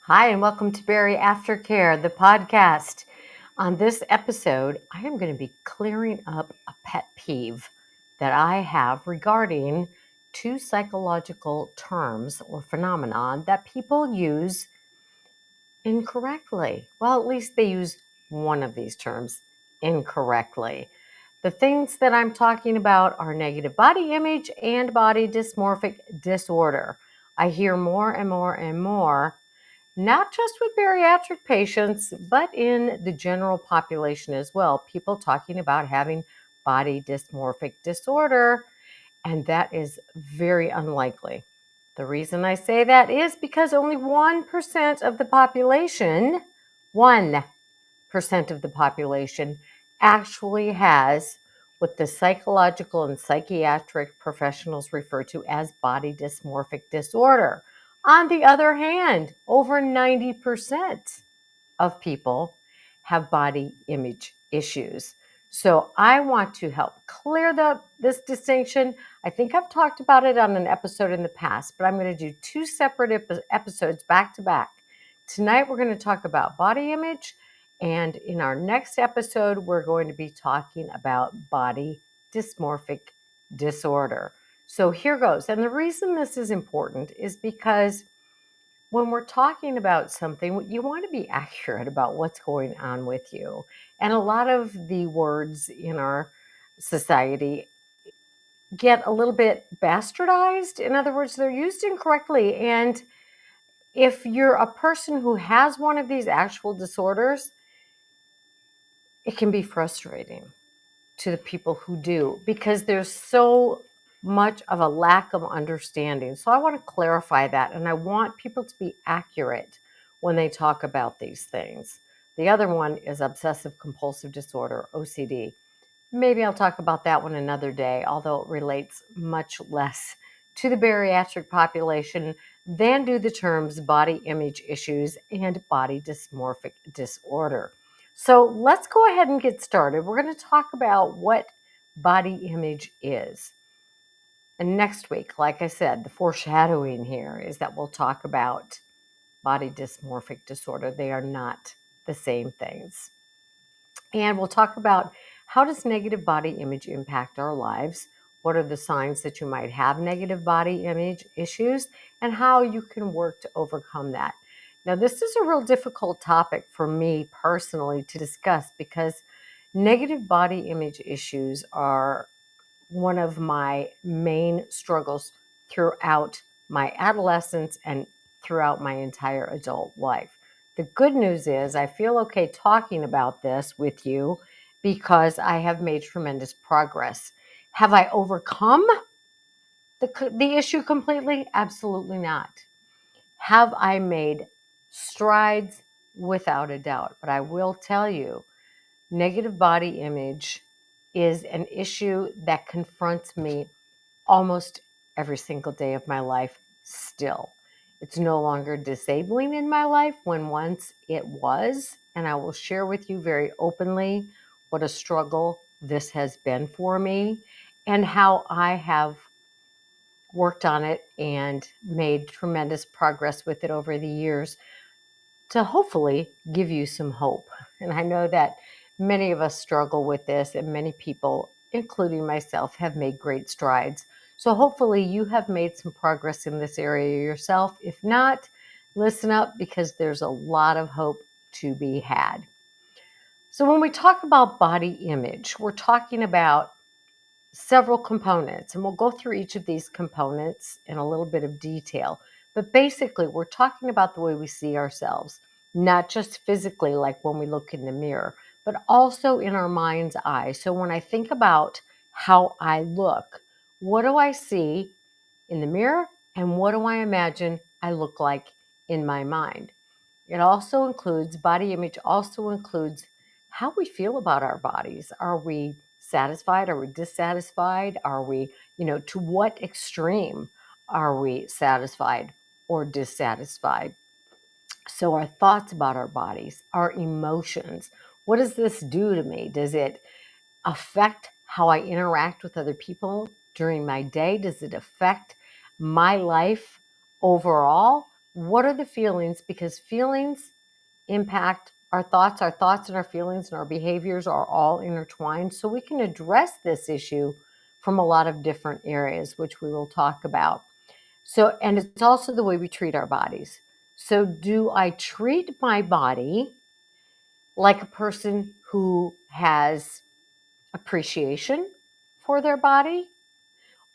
Hi, and welcome to BariAftercare, the podcast. On this episode, I am going to be clearing up a pet peeve that I have regarding two psychological terms or phenomenon that people use incorrectly. Well, at least they use one of these terms incorrectly. The things that I'm talking about are negative body image and body dysmorphic disorder. I hear more and more and more, not just with bariatric patients, but in the general population as well. People talking about having body dysmorphic disorder, and that is very unlikely. The reason I say that is because only 1% of the population, 1% of the population actually has what the psychological and psychiatric professionals refer to as body dysmorphic disorder. On the other hand, over 90% of people have body image issues. So I want to help clear this distinction. I think I've talked about it on an episode in the past, but I'm going to do two separate episodes back to back. Tonight we're going to talk about body image, and in our next episode we're going to be talking about body dysmorphic disorder. So here goes. And the reason this is important is because when we're talking about something, you want to be accurate about what's going on with you. And a lot of the words in our society get a little bit bastardized. In other words, they're used incorrectly. And if you're a person who has one of these actual disorders, it can be frustrating to the people who do because there's so much of a lack of understanding. So I want to clarify that, and I want people to be accurate when they talk about these things. The other one is obsessive compulsive disorder, OCD. Maybe I'll talk about that one another day, although it relates much less to the bariatric population than do the terms body image issues and body dysmorphic disorder. So let's go ahead and get started. We're going to talk about what body image is. And next week, like I said, the foreshadowing here is that we'll talk about body dysmorphic disorder. They are not the same things. And we'll talk about how does negative body image impact our lives? What are the signs that you might have negative body image issues and how you can work to overcome that? Now, this is a real difficult topic for me personally to discuss because negative body image issues are one of my main struggles throughout my adolescence and throughout my entire adult life. The good news is I feel okay talking about this with you because I have made tremendous progress. Have I overcome the issue completely? Absolutely not. Have I made strides? Without a doubt. But I will tell you, negative body image is an issue that confronts me almost every single day of my life still. It's no longer disabling in my life when once it was, and I will share with you very openly what a struggle this has been for me and how I have worked on it and made tremendous progress with it over the years to hopefully give you some hope. And I know that many of us struggle with this, and many people, including myself, have made great strides. So hopefully you have made some progress in this area yourself. If not, listen up because there's a lot of hope to be had. So when we talk about body image, we're talking about several components, and we'll go through each of these components in a little bit of detail. But basically, we're talking about the way we see ourselves, not just physically, like when we look in the mirror, but also in our mind's eye. So when I think about how I look, what do I see in the mirror, and what do I imagine I look like in my mind? It also includes body image, also includes how we feel about our bodies. Are we satisfied? Are we dissatisfied? Are we, to what extreme are we satisfied or dissatisfied? So, our thoughts about our bodies, our emotions. What does this do to me? Does it affect how I interact with other people during my day? Does it affect my life overall? What are the feelings? Because feelings impact our thoughts and our feelings and our behaviors are all intertwined. So we can address this issue from a lot of different areas, which we will talk about. So, and it's also the way we treat our bodies. So, do I treat my body like a person who has appreciation for their body?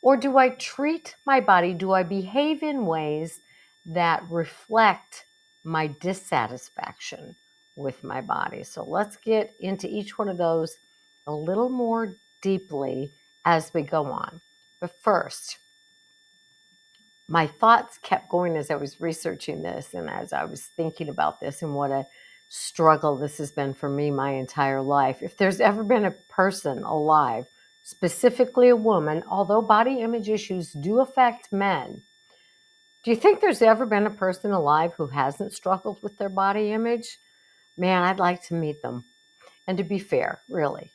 Or do I treat my body, do I behave in ways that reflect my dissatisfaction with my body? So let's get into each one of those a little more deeply as we go on. But first, my thoughts kept going as I was researching this and as I was thinking about this and what a struggle this has been for me my entire life. If there's ever been a person alive, specifically a woman, although body image issues do affect men, do you think there's ever been a person alive who hasn't struggled with their body image? Man, I'd like to meet them. And to be fair, really,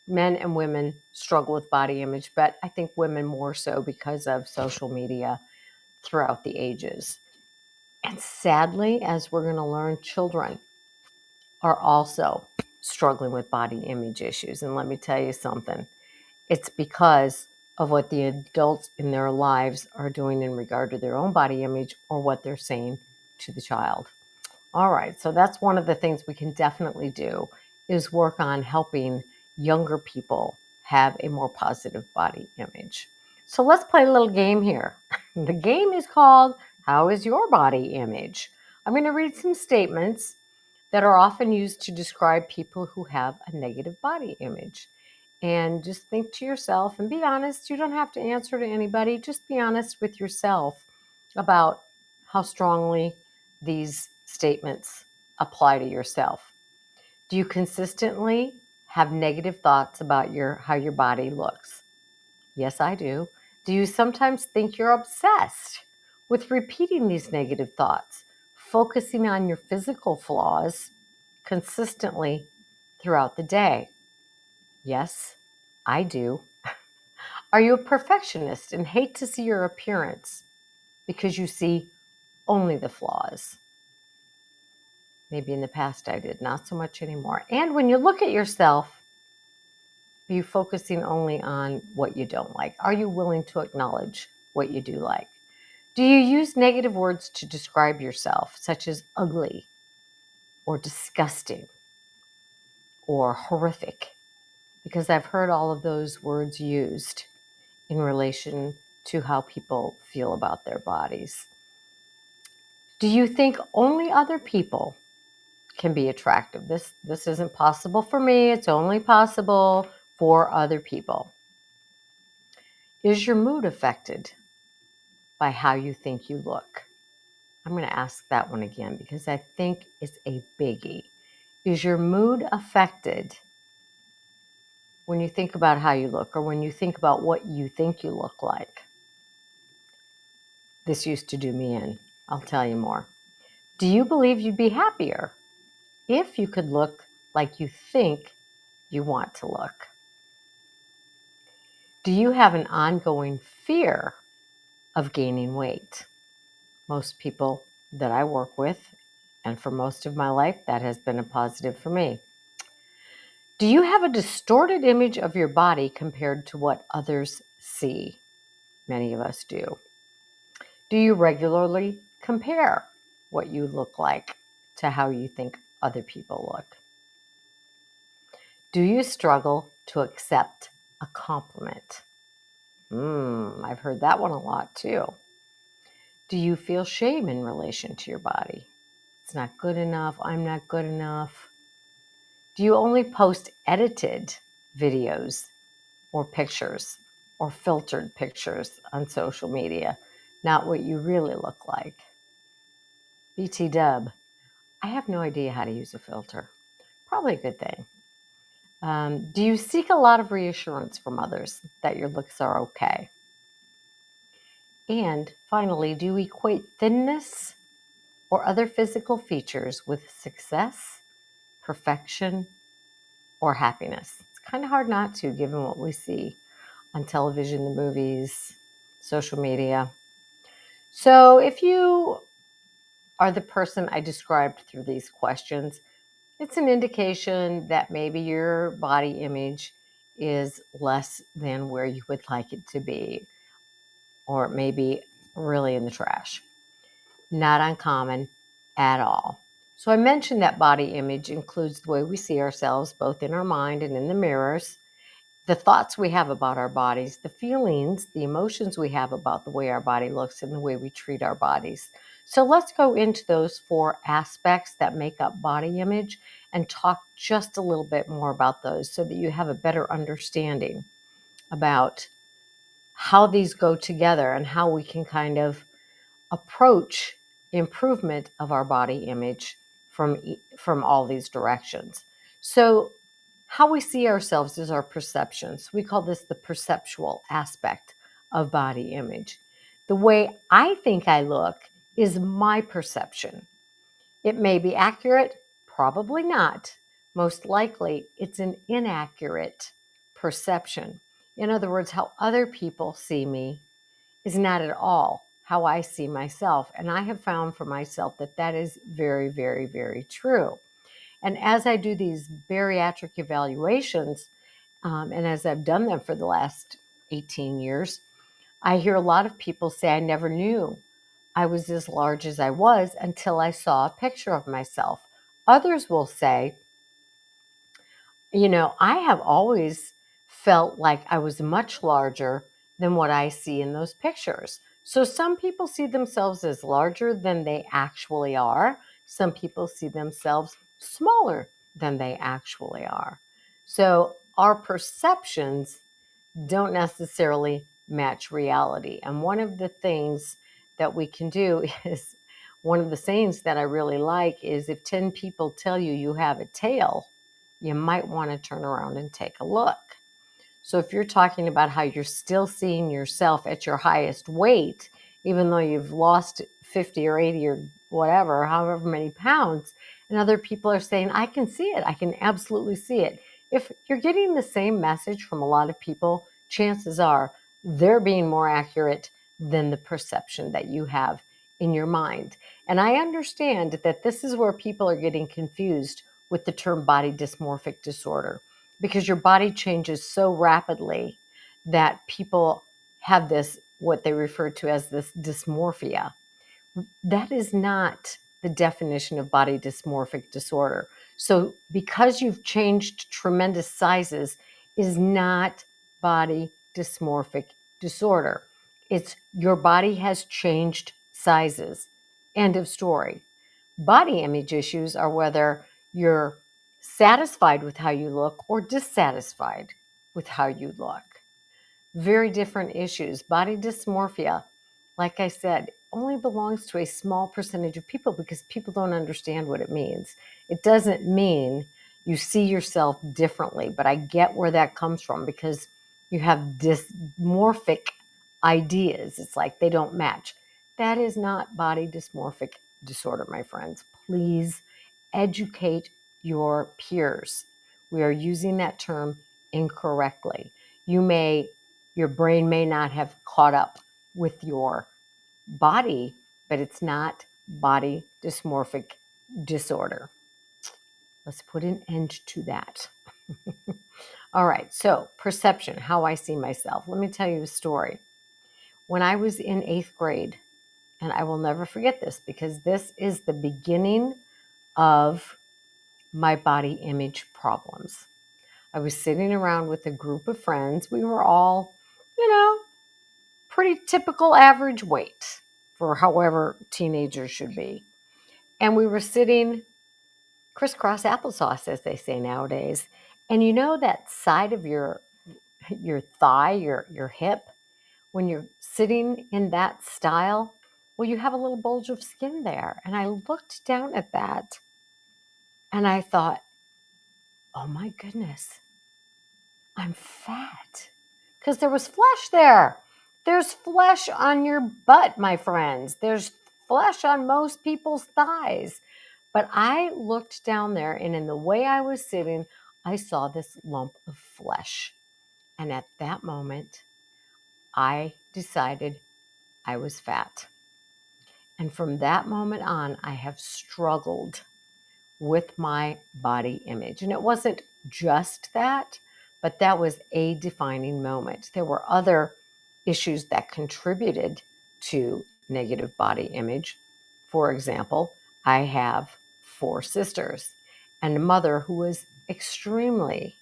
men and women struggle with body image, but I think women more so because of social media throughout the ages. And sadly, as we're going to learn, children are also struggling with body image issues. And let me tell you something, it's because of what the adults in their lives are doing in regard to their own body image or what they're saying to the child. All right, so that's one of the things we can definitely do is work on helping younger people have a more positive body image. So let's play a little game here. The game is called How is Your Body Image? I'm going to read some statements that are often used to describe people who have a negative body image. And just think to yourself and be honest. You don't have to answer to anybody. Just be honest with yourself about how strongly these statements apply to yourself. Do you consistently have negative thoughts about how your body looks? Yes, I do. Do you sometimes think you're obsessed with repeating these negative thoughts, focusing on your physical flaws consistently throughout the day? Yes, I do. Are you a perfectionist and hate to see your appearance because you see only the flaws? Maybe in the past I did, not so much anymore. And when you look at yourself, are you focusing only on what you don't like? Are you willing to acknowledge what you do like? Do you use negative words to describe yourself, such as ugly or disgusting or horrific? Because I've heard all of those words used in relation to how people feel about their bodies. Do you think only other people can be attractive? This isn't possible for me. It's only possible for other people. Is your mood affected by how you think you look? I'm going to ask that one again because I think it's a biggie. Is your mood affected when you think about how you look or when you think about what you think you look like? This used to do me in. I'll tell you more. Do you believe you'd be happier if you could look like you think you want to look? Do you have an ongoing fear of gaining weight? Most people that I work with, and for most of my life, that has been a positive for me. Do you have a distorted image of your body compared to what others see? Many of us do. Do you regularly compare what you look like to how you think other people look? Do you struggle to accept a compliment? I've heard that one a lot too. Do you feel shame in relation to your body? It's not good enough. I'm not good enough. Do you only post edited videos or pictures or filtered pictures on social media, not what you really look like? BT dub. I have no idea how to use a filter. Probably a good thing. Do you seek a lot of reassurance from others that your looks are okay? And finally, do you equate thinness or other physical features with success, perfection, or happiness? It's kind of hard not to, given what we see on television, the movies, social media. So if you are the person I described through these questions, it's an indication that maybe your body image is less than where you would like it to be, or maybe really in the trash. Not uncommon at all. So I mentioned that body image includes the way we see ourselves, both in our mind and in the mirrors, the thoughts we have about our bodies, the feelings, the emotions we have about the way our body looks and the way we treat our bodies. So let's go into those 4 aspects that make up body image and talk just a little bit more about those so that you have a better understanding about how these go together and how we can kind of approach improvement of our body image from all these directions. So how we see ourselves is our perceptions. We call this the perceptual aspect of body image. The way I think I look is my perception. It may be accurate, probably not. Most likely, it's an inaccurate perception. In other words, how other people see me is not at all how I see myself. And I have found for myself that that is very, very, very true. And as I do these bariatric evaluations, and as I've done them for the last 18 years, I hear a lot of people say, I never knew I was as large as I was until I saw a picture of myself. Others will say, I have always felt like I was much larger than what I see in those pictures. So some people see themselves as larger than they actually are. Some people see themselves smaller than they actually are. So our perceptions don't necessarily match reality. And one of the things that we can do is one of the sayings that I really like is if 10 people tell you you have a tail, you might want to turn around and take a look. So if you're talking about how you're still seeing yourself at your highest weight, even though you've lost 50 or 80 or whatever, however many pounds, and other people are saying, I can see it. I can absolutely see it. If you're getting the same message from a lot of people, chances are they're being more accurate than the perception that you have in your mind. And I understand that this is where people are getting confused with the term body dysmorphic disorder, because your body changes so rapidly that people have this, what they refer to as this dysmorphia. That is not the definition of body dysmorphic disorder. So because you've changed tremendous sizes is not body dysmorphic disorder. It's your body has changed sizes. End of story. Body image issues are whether you're satisfied with how you look or dissatisfied with how you look. Very different issues. Body dysmorphia, like I said, only belongs to a small percentage of people because people don't understand what it means. It doesn't mean you see yourself differently, but I get where that comes from because you have dysmorphic ideas. It's like they don't match. That is not body dysmorphic disorder, my friends. Please educate your peers. We are using that term incorrectly. Your brain may not have caught up with your body, but it's not body dysmorphic disorder. Let's put an end to that. All right, so perception, how I see myself. Let me tell you a story. When I was in 8th grade, and I will never forget this because this is the beginning of my body image problems. I was sitting around with a group of friends. We were all, pretty typical average weight for however teenagers should be. And we were sitting crisscross applesauce, as they say nowadays. And you know that side of your thigh, your hip, when you're sitting in that style, well, you have a little bulge of skin there. And I looked down at that and I thought, oh my goodness, I'm fat. Because there was flesh there. There's flesh on your butt, my friends. There's flesh on most people's thighs. But I looked down there, and in the way I was sitting, I saw this lump of flesh. And at that moment, I decided I was fat. And from that moment on, I have struggled with my body image. And it wasn't just that, but that was a defining moment. There were other issues that contributed to negative body image. For example, I have 4 sisters and a mother who was extremely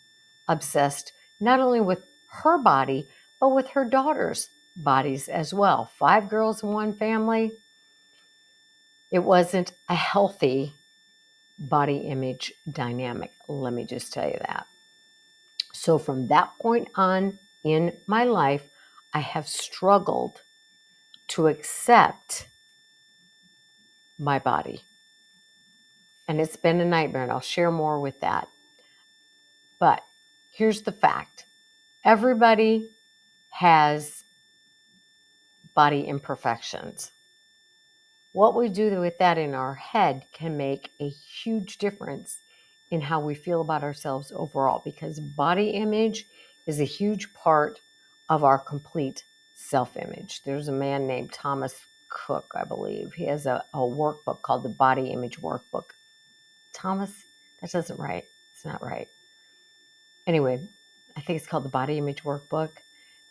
obsessed not only with her body, but with her daughters' bodies as well. 5 girls in one family. It wasn't a healthy body image dynamic. Let me just tell you that. So from that point on in my life, I have struggled to accept my body. And it's been a nightmare, and I'll share more with that. But here's the fact. Everybody has body imperfections. What we do with that in our head can make a huge difference in how we feel about ourselves overall, because body image is a huge part of our complete self-image. There's a man named Thomas Cook, I believe. He has a workbook called the Body Image Workbook. Thomas, that doesn't right. It's not right. Anyway, I think it's called the Body Image Workbook.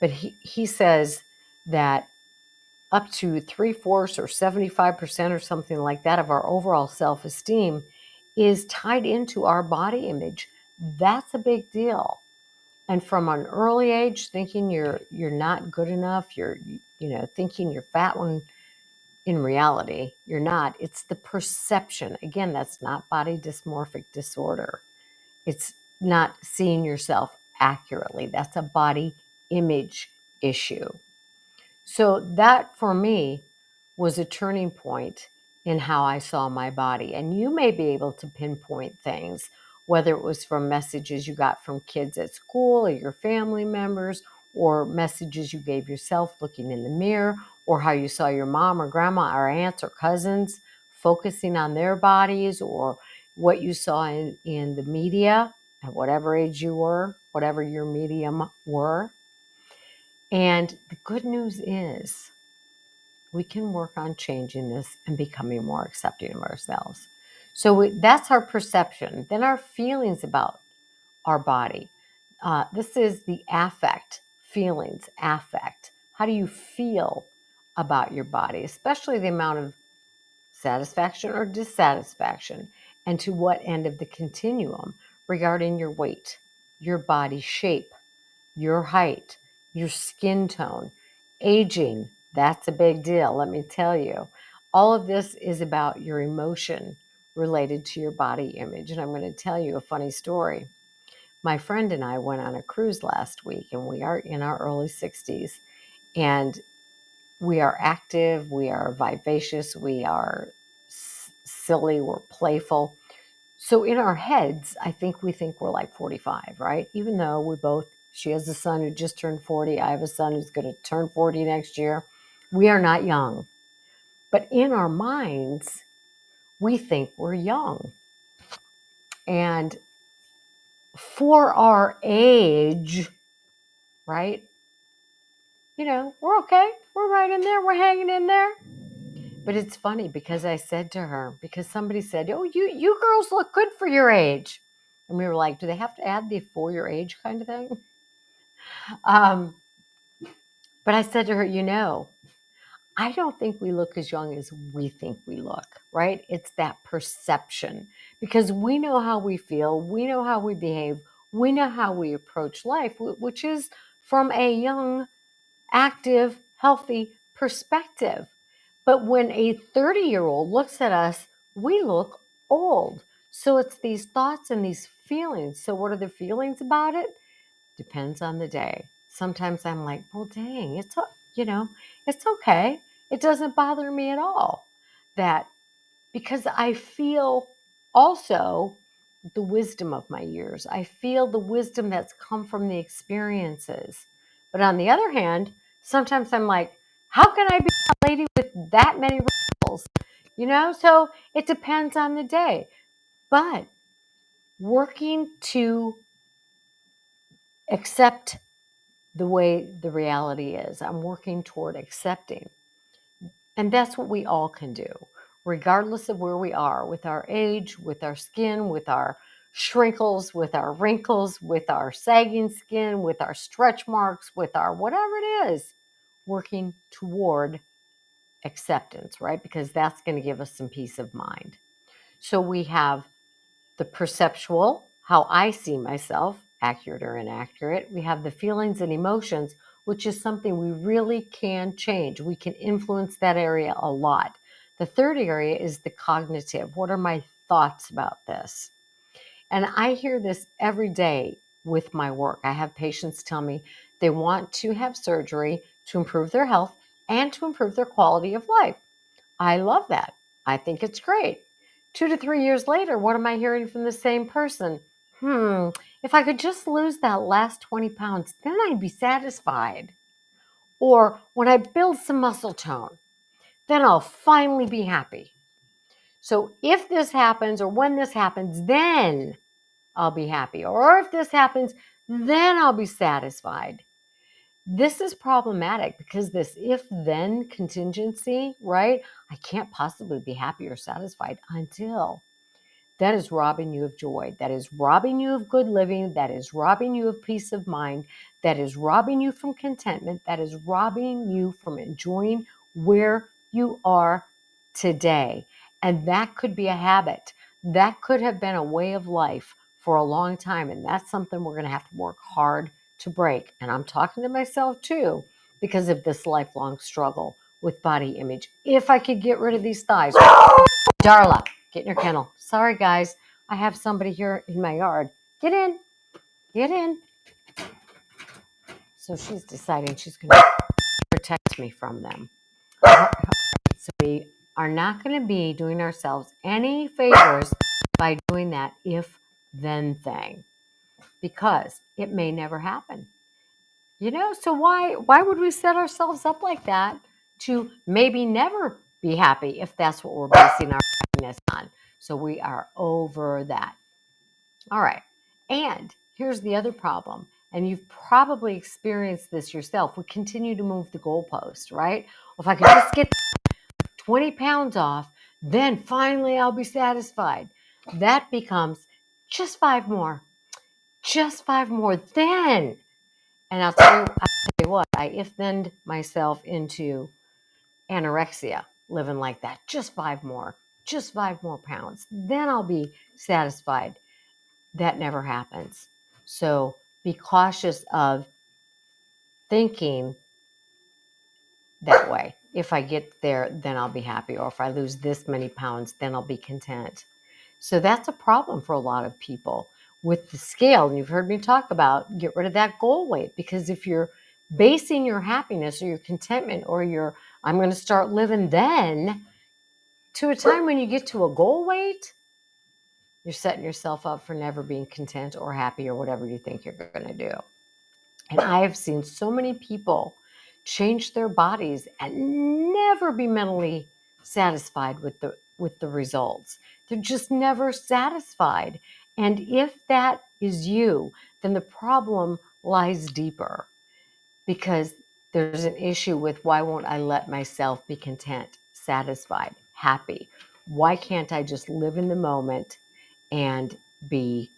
But he says that up to 3/4 or 75% or something like that of our overall self-esteem is tied into our body image. That's a big deal. And from an early age, thinking you're not good enough, you're thinking you're fat when in reality you're not. It's the perception. Again, that's not body dysmorphic disorder. It's not seeing yourself accurately. That's a body image issue. So that for me was a turning point in how I saw my body. And you may be able to pinpoint things, whether it was from messages you got from kids at school or your family members, or messages you gave yourself looking in the mirror, or how you saw your mom or grandma or aunts or cousins focusing on their bodies, or what you saw in the media at whatever age you were, whatever your medium were. And the good news is we can work on changing this and becoming more accepting of ourselves. So that's our perception. Then our feelings about our body. This is the affect, feelings, affect. How do you feel about your body, especially the amount of satisfaction or dissatisfaction, and to what end of the continuum regarding your weight, your body shape, your height, your skin tone, aging. That's a big deal, let me tell you. All of this is about your emotion related to your body image. And I'm going to tell you a funny story. My friend and I went on a cruise last week, and we are in our early 60s. And we are active, we are vivacious, we are silly, we're playful. So in our heads, I think we think we're like 45, right? Even though she has a son who just turned 40. I have a son who's going to turn 40 next year. We are not young. But in our minds, we think we're young. And for our age, right? We're okay. We're right in there. We're hanging in there. But it's funny because I said to her, because somebody said, "Oh, you girls look good for your age." And we were like, do they have to add the for your age kind of thing? Um, but I said to her, I don't think we look as young as we think we look, right? It's that perception, because we know how we feel, we know how we behave, we know how we approach life, which is from a young, active, healthy perspective. But when a 30-year-old looks at us, we look old. So it's these thoughts and these feelings. So what are the feelings about it? Depends on the day. Sometimes I'm like, well, dang, it's okay. It doesn't bother me at all. That because I feel also the wisdom of my years. I feel the wisdom that's come from the experiences. But on the other hand, sometimes I'm like, how can I be a lady with that many wrinkles? So it depends on the day. But working to accept the way the reality is, I'm working toward accepting. And that's what we all can do, regardless of where we are, with our age, with our skin, with our shrinkles, with our wrinkles, with our sagging skin, with our stretch marks, with our whatever it is, working toward acceptance, right? Because that's going to give us some peace of mind. So we have the perceptual, how I see myself, accurate or inaccurate. We have the feelings and emotions, which is something we really can change. We can influence that area a lot. The third area is the cognitive. What are my thoughts about this? And I hear this every day with my work. I have patients tell me they want to have surgery to improve their health and to improve their quality of life. I love that. I think it's great. 2 to 3 years later, what am I hearing from the same person? If I could just lose that last 20 pounds, then I'd be satisfied. Or when I build some muscle tone, then I'll finally be happy. So if this happens or when this happens, then I'll be happy. Or if this happens, then I'll be satisfied. This is problematic because this if then contingency, right? I can't possibly be happy or satisfied until. That is robbing you of joy. That is robbing you of good living. That is robbing you of peace of mind. That is robbing you from contentment. That is robbing you from enjoying where you are today. And that could be a habit. That could have been a way of life for a long time. And that's something we're going to have to work hard to break. And I'm talking to myself too, because of this lifelong struggle with body image. If I could get rid of these thighs, Darla, get in your kennel. Sorry, guys. I have somebody here in my yard. Get in. Get in. So she's deciding she's going to protect me from them. So we are not going to be doing ourselves any favors by doing that if then thing, because it may never happen. So why would we set ourselves up like that to maybe never be happy if that's what we're basing our happiness on? So we are over that. All right. And here's the other problem. And you've probably experienced this yourself. We continue to move the goalpost, right? Well, if I could just get 20 pounds off, then finally I'll be satisfied. That becomes just 5 more, just 5 more, then. And I'll tell you what, I if-thened myself into anorexia, living like that. Just 5 more, just 5 more pounds. Then I'll be satisfied. That never happens. So be cautious of thinking that way. If I get there, then I'll be happy. Or if I lose this many pounds, then I'll be content. So that's a problem for a lot of people with the scale. And you've heard me talk about get rid of that goal weight, because if you're basing your happiness or your contentment or your I'm going to start living then to a time when you get to a goal weight, you're setting yourself up for never being content or happy or whatever you think you're going to do. And I have seen so many people change their bodies and never be mentally satisfied with the results. They're just never satisfied. And if that is you, then the problem lies deeper, because there's an issue with why won't I let myself be content, satisfied, happy? Why can't I just live in the moment and be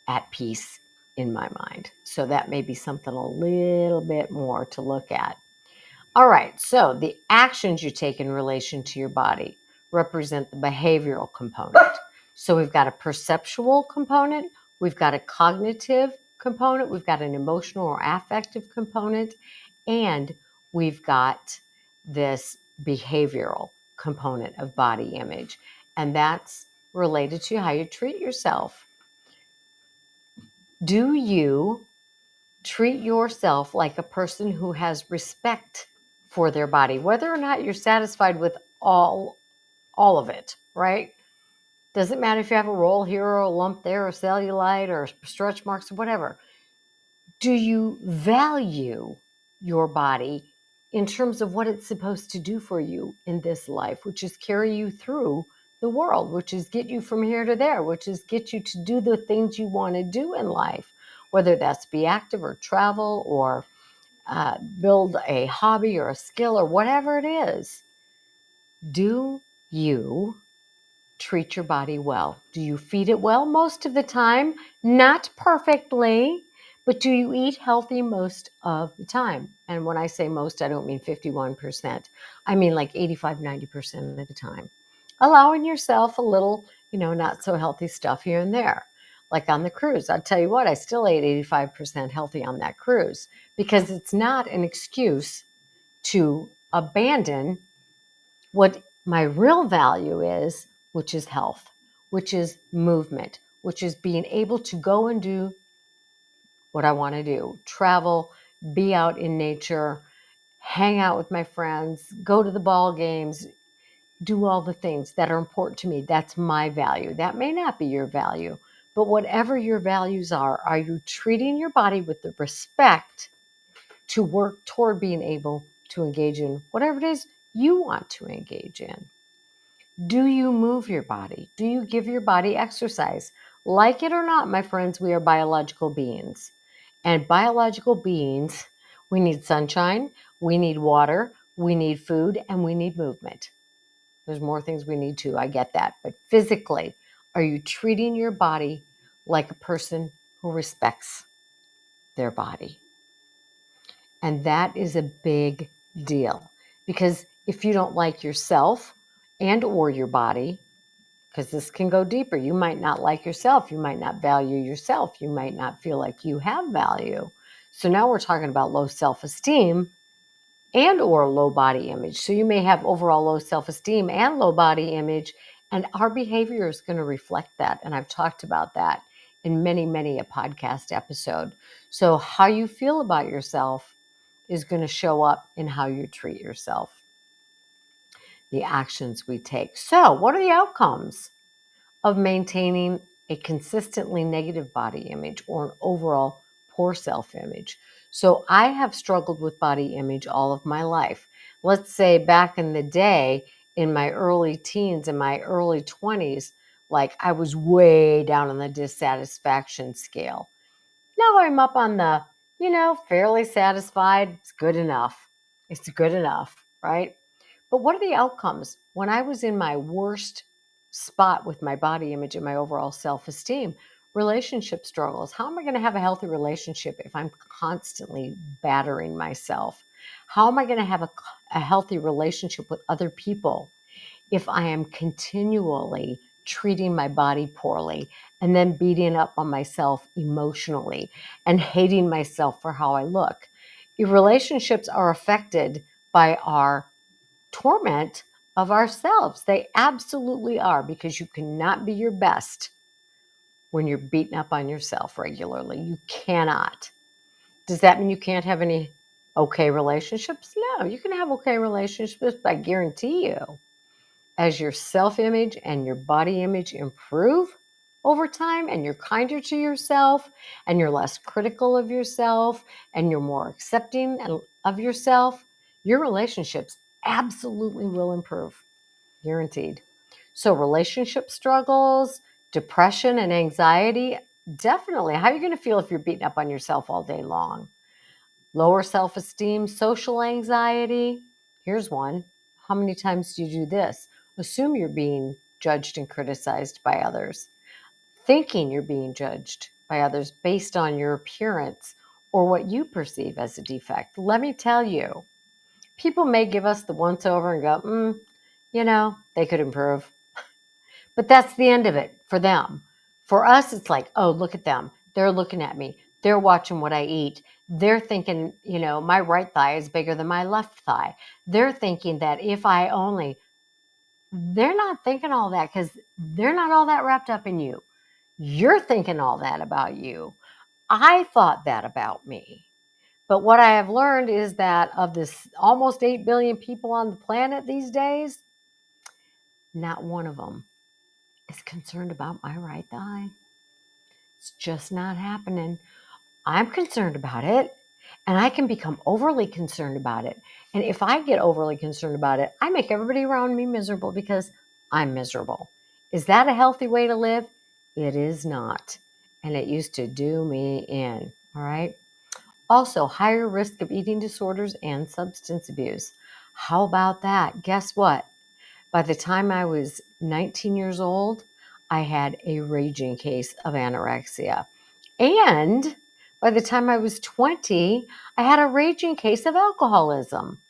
at peace in my mind? So that may be something a little bit more to look at. All right, so the actions you take in relation to your body represent the behavioral component. So we've got a perceptual component, we've got a cognitive component, we've got an emotional or affective component, and we've got this behavioral component of body image. And that's related to how you treat yourself. Do you treat yourself like a person who has respect for their body, whether or not you're satisfied with all of it, right? Doesn't matter if you have a roll here or a lump there or cellulite or stretch marks or whatever. Do you value your body in terms of what it's supposed to do for you in this life, which is carry you through the world, which is get you from here to there, which is get you to do the things you want to do in life, whether that's be active or travel or build a hobby or a skill or whatever it is. Do you treat your body well? Do you feed it well most of the time? Not perfectly, but do you eat healthy most of the time? And when I say most, I don't mean 51%. I mean like 85, 90% of the time. Allowing yourself a little, not so healthy stuff here and there. Like on the cruise, I'll tell you what, I still ate 85% healthy on that cruise because it's not an excuse to abandon what my real value is, which is health, which is movement, which is being able to go and do what I want to do, travel, be out in nature, hang out with my friends, go to the ball games, do all the things that are important to me. That's my value. That may not be your value, but whatever your values are you treating your body with the respect to work toward being able to engage in whatever it is you want to engage in? Do you move your body? Do you give your body exercise? Like it or not, my friends, we are biological beings. And biological beings, we need sunshine, we need water, we need food, and we need movement. There's more things we need too, I get that. But physically, are you treating your body like a person who respects their body? And that is a big deal. Because if you don't like yourself and or your body, because this can go deeper. You might not like yourself. You might not value yourself. You might not feel like you have value. So now we're talking about low self-esteem and or low body image. So you may have overall low self-esteem and low body image, and our behavior is going to reflect that. And I've talked about that in many, many a podcast episode. So how you feel about yourself is going to show up in how you treat yourself, the actions we take. So what are the outcomes of maintaining a consistently negative body image or an overall poor self-image? So I have struggled with body image all of my life. Let's say back in the day, in my early teens and my early 20s, like I was way down on the dissatisfaction scale. Now I'm up on the, fairly satisfied. It's good enough. It's good enough, right? But what are the outcomes? When I was in my worst spot with my body image and my overall self-esteem, relationship struggles. How am I going to have a healthy relationship if I'm constantly battering myself? How am I going to have a healthy relationship with other people if I am continually treating my body poorly and then beating up on myself emotionally and hating myself for how I look? Your relationships are affected by our torment of ourselves. They absolutely are, because you cannot be your best when you're beating up on yourself regularly. You cannot. Does that mean you can't have any okay relationships? No, you can have okay relationships, but I guarantee you, as your self-image and your body image improve over time and you're kinder to yourself and you're less critical of yourself and you're more accepting of yourself, your relationships absolutely will improve. Guaranteed. So relationship struggles, depression and anxiety, definitely. How are you going to feel if you're beating up on yourself all day long? Lower self-esteem, social anxiety. Here's one. How many times do you do this? Assume you're being judged and criticized by others, thinking you're being judged by others based on your appearance or what you perceive as a defect. Let me tell you, people may give us the once over and go, they could improve. But that's the end of it for them. For us, it's like, oh, look at them. They're looking at me. They're watching what I eat. They're thinking, my right thigh is bigger than my left thigh. They're thinking that if I only, they're not thinking all that because they're not all that wrapped up in you. You're thinking all that about you. I thought that about me. But what I have learned is that of this almost 8 billion people on the planet these days, not one of them is concerned about my right thigh. It's just not happening. I'm concerned about it, and I can become overly concerned about it. And if I get overly concerned about it, I make everybody around me miserable because I'm miserable. Is that a healthy way to live? It is not. And it used to do me in. All right. Also, higher risk of eating disorders and substance abuse. How about that? Guess what? By the time I was 19 years old, I had a raging case of anorexia. And by the time I was 20, I had a raging case of alcoholism.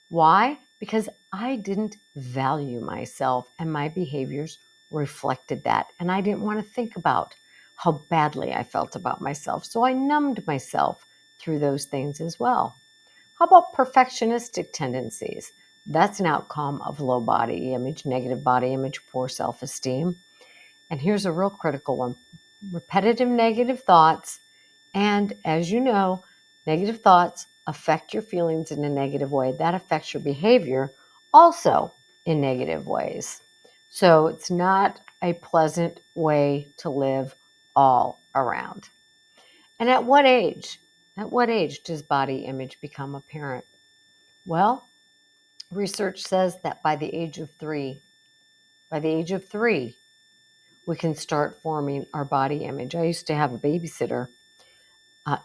Why? Because I didn't value myself and my behaviors reflected that. And I didn't want to think about how badly I felt about myself. So I numbed myself through those things as well. How about perfectionistic tendencies? That's an outcome of low body image, negative body image, poor self esteem. And here's a real critical one: repetitive negative thoughts. And as you know, negative thoughts affect your feelings in a negative way. That affects your behavior also in negative ways. So it's not a pleasant way to live all around. And at what age? At what age does body image become apparent? Well, research says that by the age of 3, we can start forming our body image. I used to have a babysitter,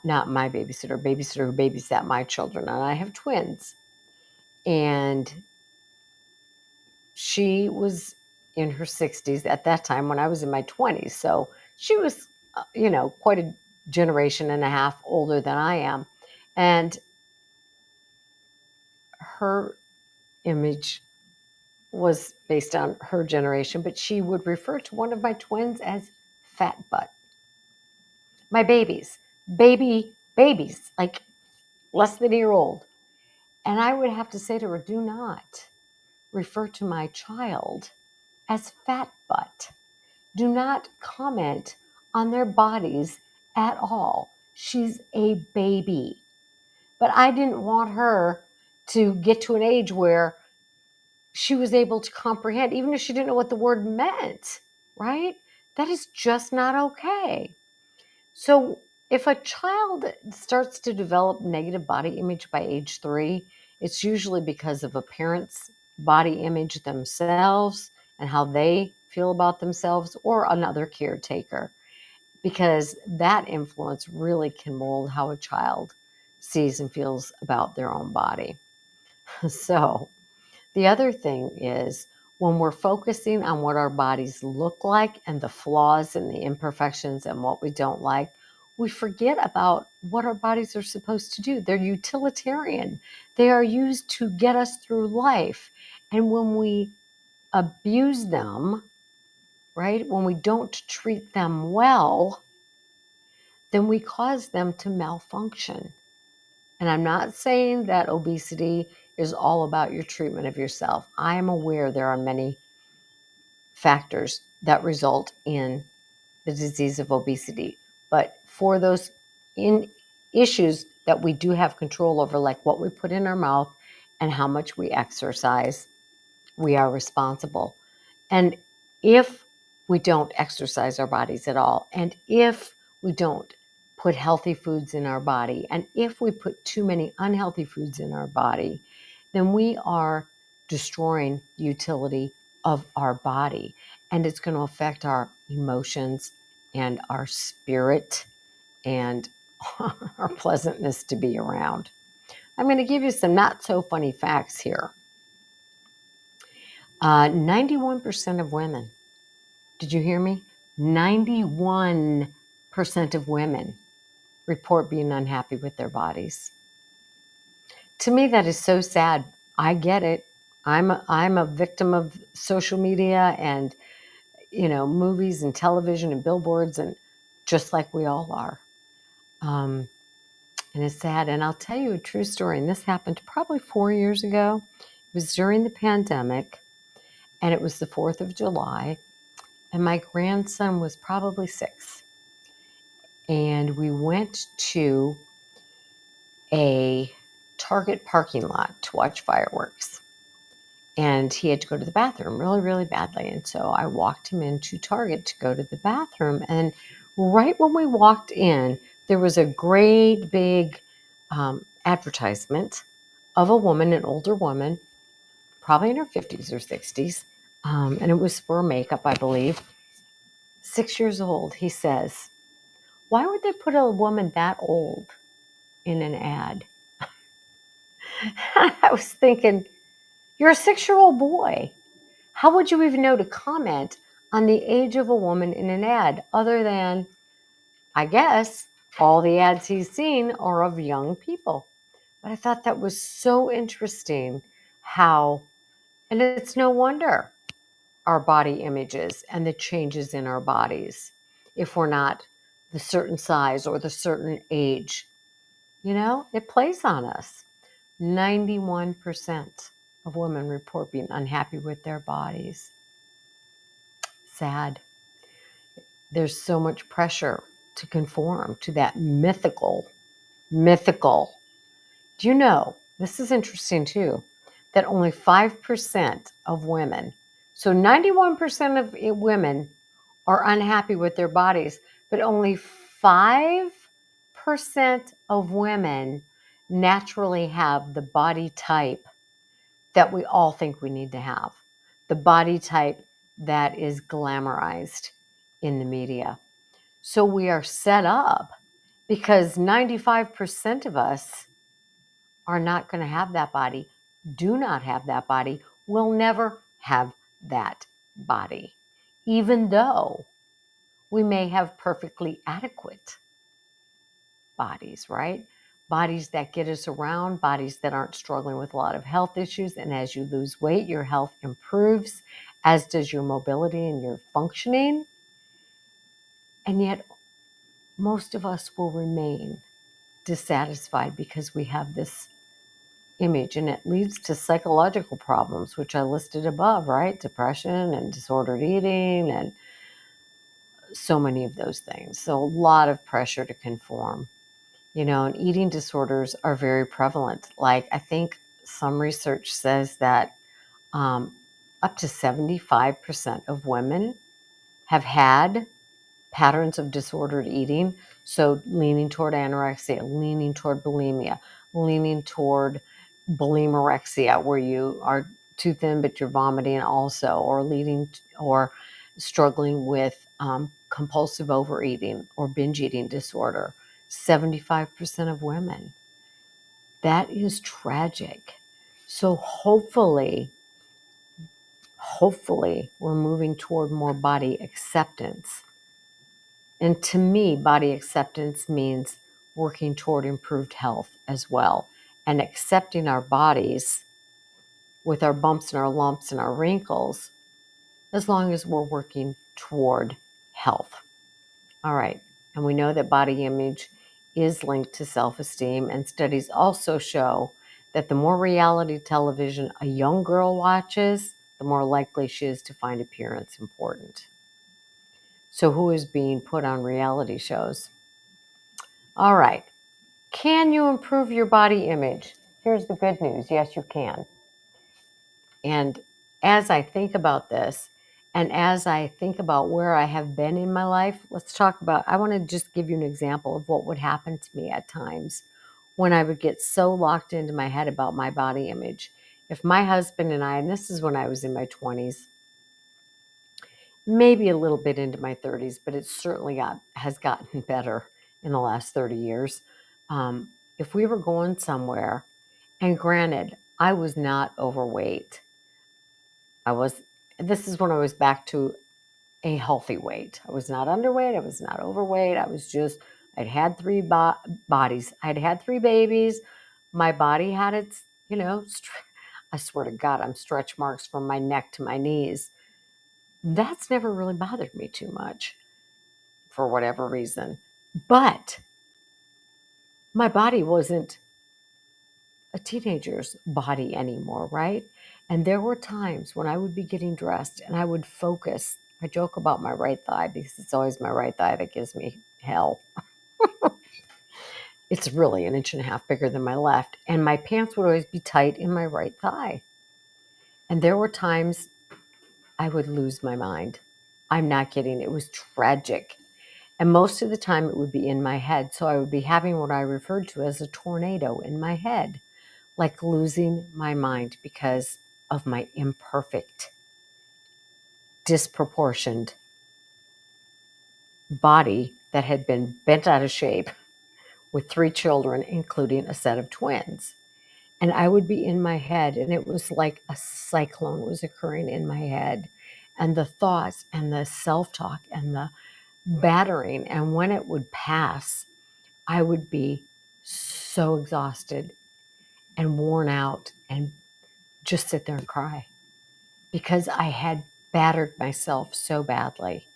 not my babysitter, a babysitter who babysat my children, and I have twins. And she was in her 60s at that time when I was in my 20s. So she was, quite a generation and a half older than I am. And her image was based on her generation, but she would refer to one of my twins as fat butt. My babies, like less than a year old. And I would have to say to her, do not refer to my child as fat butt. Do not comment on their bodies at all. She's a baby. But I didn't want her to get to an age where she was able to comprehend, even if she didn't know what the word meant, right? That is just not okay. So if a child starts to develop negative body image by age 3, it's usually because of a parent's body image themselves and how they feel about themselves, or another caretaker, because that influence really can mold how a child sees and feels about their own body. So the other thing is, when we're focusing on what our bodies look like and the flaws and the imperfections and what we don't like, we forget about what our bodies are supposed to do. They're utilitarian. They are used to get us through life. And when we abuse them, right, when we don't treat them well, then we cause them to malfunction. And I'm not saying that obesity is all about your treatment of yourself. I am aware there are many factors that result in the disease of obesity. But for those issues that we do have control over, like what we put in our mouth and how much we exercise, we are responsible. And if we don't exercise our bodies at all, and if we don't put healthy foods in our body, and if we put too many unhealthy foods in our body, then we are destroying the utility of our body. And it's going to affect our emotions and our spirit and our pleasantness to be around. I'm going to give you some not so funny facts here. 91% of women, did you hear me? 91% of women report being unhappy with their bodies. To me, that is so sad. I get it. I'm a victim of social media and, movies and television and billboards, and just like we all are. And it's sad. And I'll tell you a true story. And this happened probably 4 years ago. It was during the pandemic, and it was the 4th of July. And my grandson was probably 6. And we went to a Target parking lot to watch fireworks. And he had to go to the bathroom really, really badly. And so I walked him into Target to go to the bathroom. And right when we walked in, there was a great big advertisement of a woman, an older woman, probably in her 50s or 60s. And it was for makeup, I believe. 6 years old. He says, "Why would they put a woman that old in an ad?" I was thinking, You're a 6-year-old boy. How would you even know to comment on the age of a woman in an ad other than, I guess, all the ads he's seen are of young people? But I thought that was so interesting how, and it's no wonder our body images and the changes in our bodies if we're not the certain size or the certain age. It plays on us. 91% of women report being unhappy with their bodies. Sad. There's so much pressure to conform to that mythical. Do you know, this is interesting too, that only 5% of women, so 91% of women are unhappy with their bodies, but only 5% of women naturally have the body type that we all think we need to have, the body type that is glamorized in the media. So we are set up because 95% of us are not going to have that body, do not have that body, will never have that body, even though we may have perfectly adequate bodies, right? Bodies that get us around, bodies that aren't struggling with a lot of health issues. And as you lose weight, your health improves, as does your mobility and your functioning. And yet, most of us will remain dissatisfied because we have this image, and it leads to psychological problems, which I listed above, right? Depression and disordered eating and so many of those things. So a lot of pressure to conform, and eating disorders are very prevalent. Like, I think some research says that up to 75% of women have had patterns of disordered eating. So leaning toward anorexia, leaning toward bulimia, leaning toward bulimorexia, where you are too thin but you're vomiting also, or struggling with compulsive overeating or binge eating disorder. 75% of women. That is tragic. So hopefully we're moving toward more body acceptance. And to me, body acceptance means working toward improved health as well, and accepting our bodies with our bumps and our lumps and our wrinkles, as long as we're working toward health. All right. And we know that body image is linked to self-esteem, and studies also show that the more reality television a young girl watches, the more likely she is to find appearance important. So who is being put on reality shows? All right. Can you improve your body image? Here's the good news. Yes, you can. And as I think about this, and as I think about where I have been in my life, I want to just give you an example of what would happen to me at times when I would get so locked into my head about my body image. If my husband and I, and this is when I was in my 20s, maybe a little bit into my 30s, but it certainly has gotten better in the last 30 years. If we were going somewhere, and granted, I was not overweight. This is when I was back to a healthy weight. I was not underweight. I was not overweight. I'd had three bodies. I'd had three babies. My body had its, I swear to God, I'm stretch marks from my neck to my knees. That's never really bothered me too much for whatever reason. But my body wasn't a teenager's body anymore, right? And there were times when I would be getting dressed and I would focus. I joke about my right thigh because it's always my right thigh that gives me hell. It's really an inch and a half bigger than my left. And my pants would always be tight in my right thigh. And there were times I would lose my mind. I'm not kidding. It was tragic. And most of the time it would be in my head. So I would be having what I referred to as a tornado in my head, like losing my mind because of my imperfect, disproportioned body that had been bent out of shape with 3 children, including a set of twins. And I would be in my head, and it was like a cyclone was occurring in my head, and the thoughts and the self-talk and the battering. And when it would pass, I would be so exhausted and worn out and just sit there and cry because I had battered myself so badly.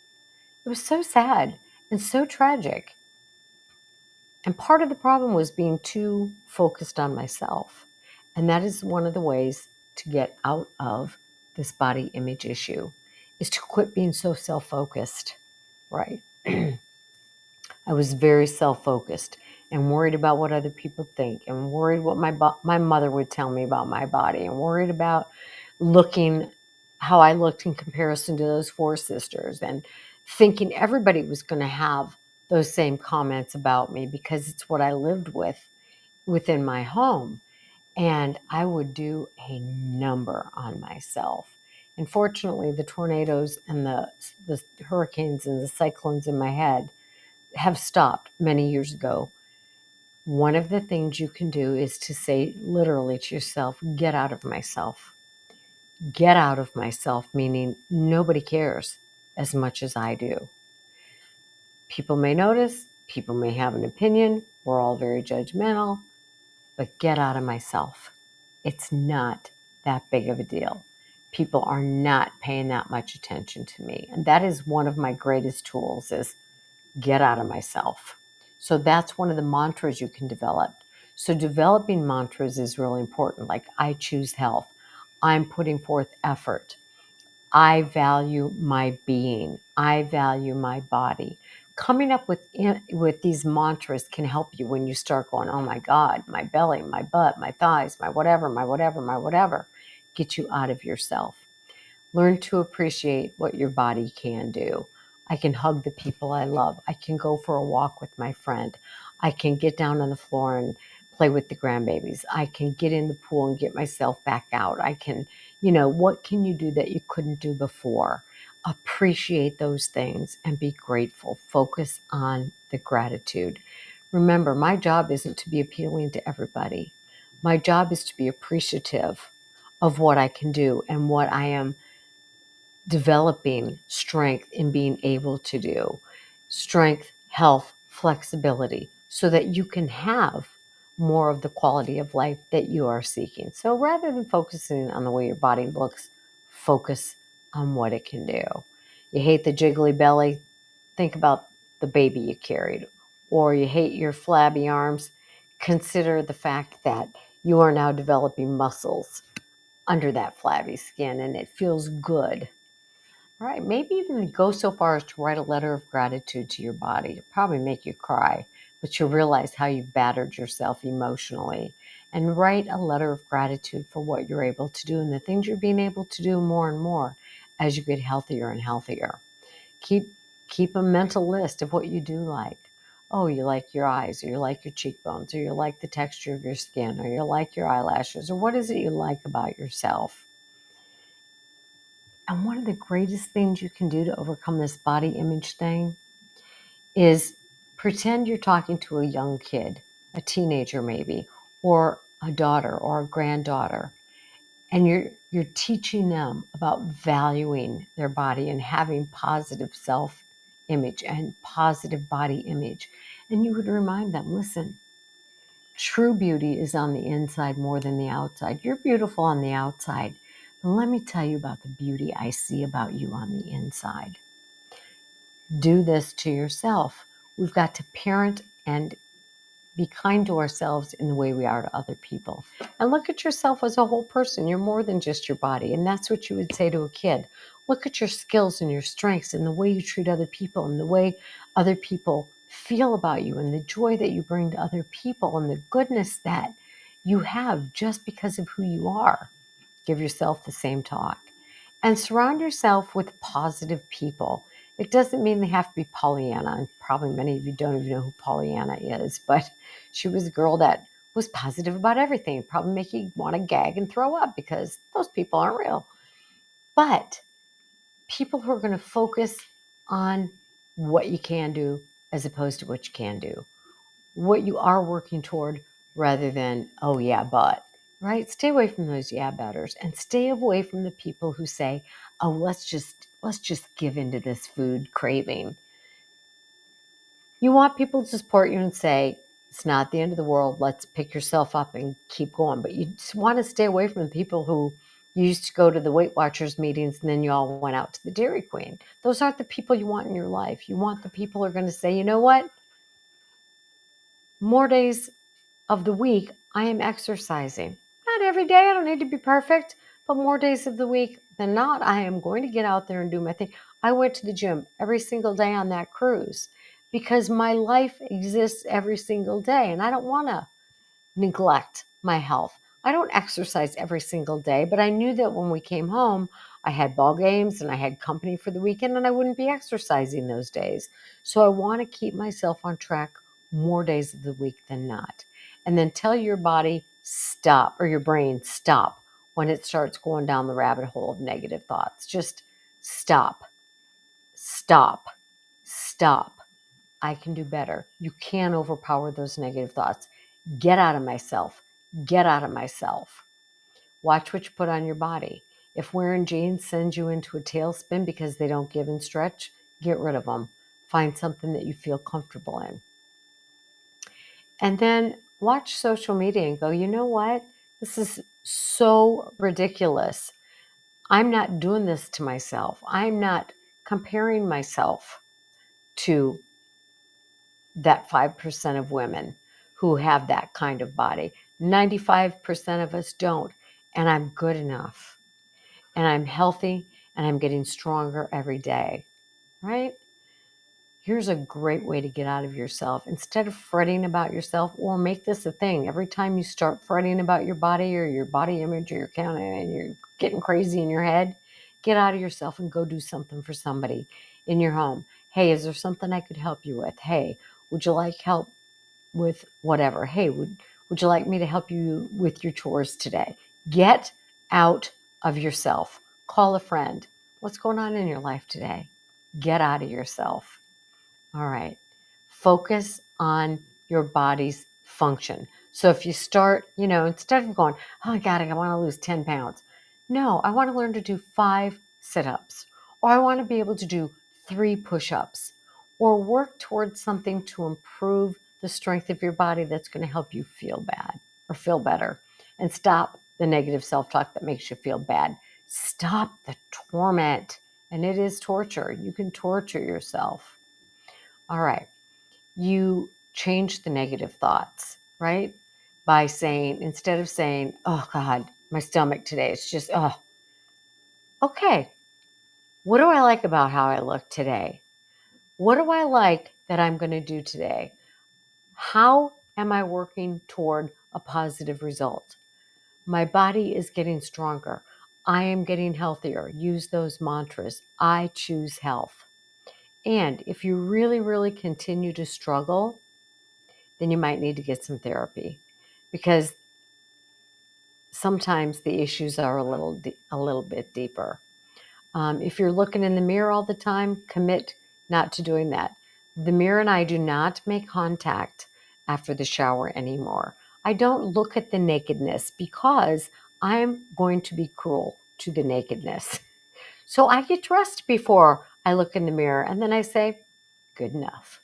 It was so sad and so tragic. And part of the problem was being too focused on myself. And that is one of the ways to get out of this body image issue, is to quit being so self-focused, right? I was very self-focused and worried about what other people think, and worried what my mother would tell me about my body, and worried about looking how I looked in comparison to those four sisters, and thinking everybody was going to have those same comments about me because it's what I lived with within my home. And I would do a number on myself. And fortunately, the tornadoes and the hurricanes and the cyclones in my head have stopped many years ago. One of the things you can do is to say literally to yourself, get out of myself. Get out of myself, meaning nobody cares as much as I do. People may notice, people may have an opinion, we're all very judgmental, but get out of myself. It's not that big of a deal. People are not paying that much attention to me. And that is one of my greatest tools, is get out of myself. So that's one of the mantras you can develop. So developing mantras is really important. Like, I choose health. I'm putting forth effort. I value my being. I value my body. Coming up with these mantras can help you when you start going, oh my God, my belly, my butt, my thighs, my whatever, my whatever, my whatever. Get you out of yourself. Learn to appreciate what your body can do. I can hug the people I love. I can go for a walk with my friend. I can get down on the floor and play with the grandbabies. I can get in the pool and get myself back out. I can, what can you do that you couldn't do before? Appreciate those things and be grateful. Focus on the gratitude. Remember, my job isn't to be appealing to everybody. My job is to be appreciative of what I can do and what I am developing strength in being able to do. Strength, health, flexibility, so that you can have more of the quality of life that you are seeking. So rather than focusing on the way your body looks, focus on what it can do. You hate the jiggly belly? Think about the baby you carried. Or you hate your flabby arms? Consider the fact that you are now developing muscles under that flabby skin, and it feels good. All right, maybe even go so far as to write a letter of gratitude to your body. It'll probably make you cry, but you'll realize how you've battered yourself emotionally. And write a letter of gratitude for what you're able to do and the things you're being able to do more and more as you get healthier and healthier. Keep a mental list of what you do like. Oh, you like your eyes, or you like your cheekbones, or you like the texture of your skin, or you like your eyelashes, or what is it you like about yourself? And one of the greatest things you can do to overcome this body image thing is pretend you're talking to a young kid, a teenager maybe, or a daughter or a granddaughter, and you're teaching them about valuing their body and having positive self-image and positive body image. And you would remind them, listen, true beauty is on the inside more than the outside. You're beautiful on the outside. But let me tell you about the beauty I see about you on the inside. Do this to yourself. We've got to parent and be kind to ourselves in the way we are to other people. And look at yourself as a whole person. You're more than just your body. And that's what you would say to a kid. Look at your skills and your strengths and the way you treat other people and the way other people feel about you and the joy that you bring to other people and the goodness that you have just because of who you are. Give yourself the same talk. And surround yourself with positive people. It doesn't mean they have to be Pollyanna, and probably many of you don't even know who Pollyanna is, but she was a girl that was positive about everything. Probably make you want to gag and throw up because those people aren't real. But people who are going to focus on what you can do as opposed to what you can do, what you are working toward rather than, oh yeah, but. right? Stay away from those yeah betters and stay away from the people who say, "Oh, let's just give into this food craving." You want people to support you and say, "It's not the end of the world. Let's pick yourself up and keep going." But you just want to stay away from the people who used to go to the Weight Watchers meetings and then you all went out to the Dairy Queen. Those aren't the people you want in your life. You want the people who are going to say, "You know what? More days of the week, I am exercising. Not every day, I don't need to be perfect, but more days of the week than not, I am going to get out there and do my thing." I went to the gym every single day on that cruise because my life exists every single day and I don't want to neglect my health. I don't exercise every single day, but I knew that when we came home, I had ball games and I had company for the weekend and I wouldn't be exercising those days. So I want to keep myself on track more days of the week than not. And then tell your body stop or your brain stop when it starts going down the rabbit hole of negative thoughts. Just stop, stop, stop. I can do better. You can overpower those negative thoughts. Get out of myself. Get out of myself. Watch what you put on your body. If wearing jeans sends you into a tailspin because they don't give and stretch, get rid of them. Find something that you feel comfortable in. And then watch social media and go, "You know what? This is so ridiculous. I'm not doing this to myself. I'm not comparing myself to that 5% of women who have that kind of body. 95% of us don't. And I'm good enough. And I'm healthy and I'm getting stronger every day, right? Here's a great way to get out of yourself. Instead of fretting about yourself, or make this a thing. Every time you start fretting about your body or your body image or your count and you're getting crazy in your head, get out of yourself and go do something for somebody in your home. Hey, is there something I could help you with? Hey, would you like help with whatever? Hey, would you like me to help you with your chores today? Get out of yourself. Call a friend. What's going on in your life today? Get out of yourself. All right. Focus on your body's function. So if you start, instead of going, "Oh God, I want to lose 10 pounds." No, I want to learn to do 5 sit-ups, or I want to be able to do 3 push-ups, or work towards something to improve the strength of your body that's going to help you feel bad or feel better, and stop the negative self-talk that makes you feel bad. Stop the torment. And it is torture. You can torture yourself. All right. You change the negative thoughts, right? By saying, instead of saying, "Oh God, my stomach today, it's just, oh," okay, what do I like about how I look today? What do I like that I'm going to do today? How am I working toward a positive result? My body is getting stronger. I am getting healthier. Use those mantras. I choose health. And if you really, really continue to struggle, then you might need to get some therapy because sometimes the issues are a little bit deeper. If you're looking in the mirror all the time, commit not to doing that. The mirror and I do not make contact after the shower anymore. I don't look at the nakedness because I'm going to be cruel to the nakedness. So I get dressed before I look in the mirror and then I say, "Good enough."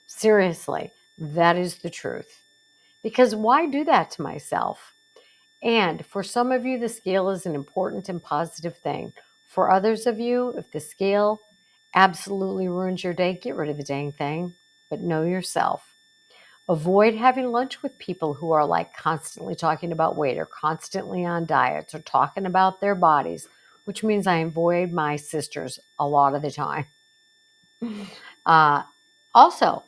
Seriously, that is the truth. Because why do that to myself? And for some of you, the scale is an important and positive thing. For others of you, if the scale absolutely ruins your day, get rid of the dang thing, but know yourself. Avoid having lunch with people who are like constantly talking about weight or constantly on diets or talking about their bodies, which means I avoid my sisters a lot of the time. Also,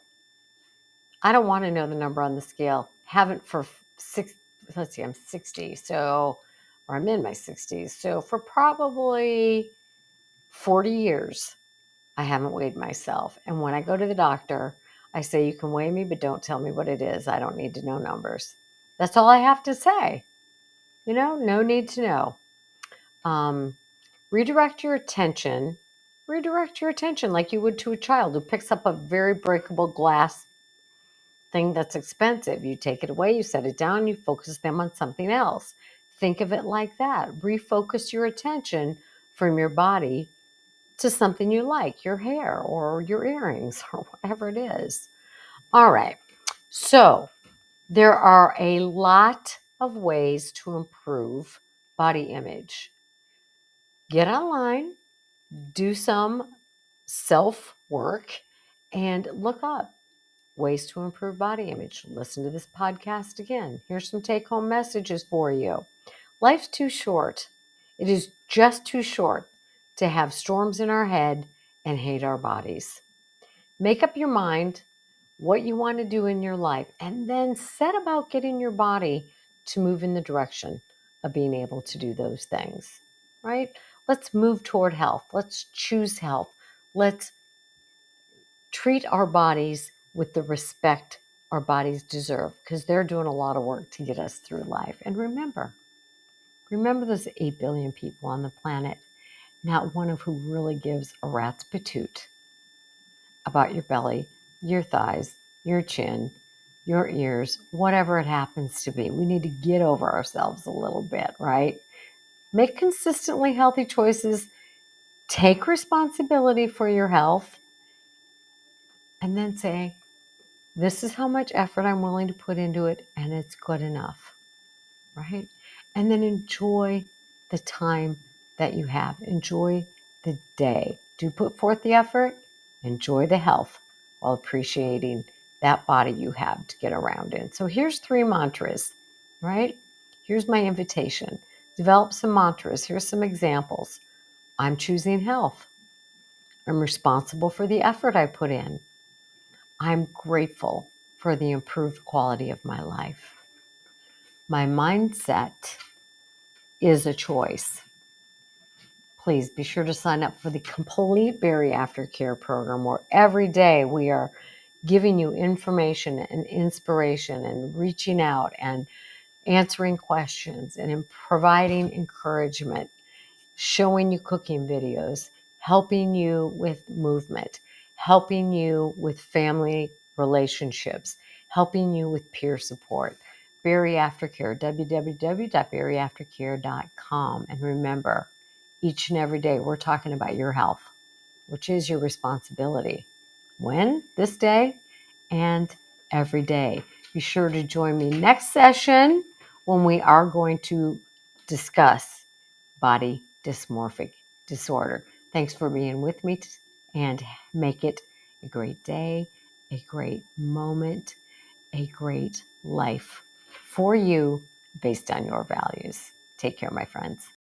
I don't want to know the number on the scale. Haven't for let's see, I'm 60, so, or I'm in my 60s. So for probably 40 years, I haven't weighed myself. And when I go to the doctor, I say, "You can weigh me, but don't tell me what it is. I don't need to know numbers." That's all I have to say. No need to know. Um, redirect your attention. Redirect your attention like you would to a child who picks up a very breakable glass thing that's expensive. You take it away, you set it down, you focus them on something else. Think of it like that. Refocus your attention from your body to something you like, your hair or your earrings or whatever it is. All right. So there are a lot of ways to improve body image. Get online, do some self work, and look up ways to improve body image. Listen to this podcast again. Here's some take home messages for you. Life's too short. It is just too short to have storms in our head and hate our bodies. Make up your mind what you want to do in your life and then set about getting your body to move in the direction of being able to do those things, right? Let's move toward health. Let's choose health. Let's treat our bodies with the respect our bodies deserve because they're doing a lot of work to get us through life. And remember those 8 billion people on the planet, not one of who really gives a rat's patoot about your belly, your thighs, your chin, your ears, whatever it happens to be. We need to get over ourselves a little bit, right? Make consistently healthy choices, take responsibility for your health, and then say, this is how much effort I'm willing to put into it, and it's good enough, right? And then enjoy the time that you have. Enjoy the day. Do put forth the effort, enjoy the health while appreciating that body you have to get around in. So here's 3 mantras, right? Here's my invitation. Develop some mantras. Here's some examples. I'm choosing health. I'm responsible for the effort I put in. I'm grateful for the improved quality of my life. My mindset is a choice. Please be sure to sign up for the complete BariAftercare program where every day we are giving you information and inspiration and reaching out and answering questions and providing encouragement, showing you cooking videos, helping you with movement, helping you with family relationships, helping you with peer support. BariAftercare, www.bariaftercare.com. And remember, each and every day we're talking about your health, which is your responsibility. When? This day and every day. Be sure to join me next session when we are going to discuss body dysmorphic disorder. Thanks for being with me and make it a great day, a great moment, a great life for you based on your values. Take care, my friends.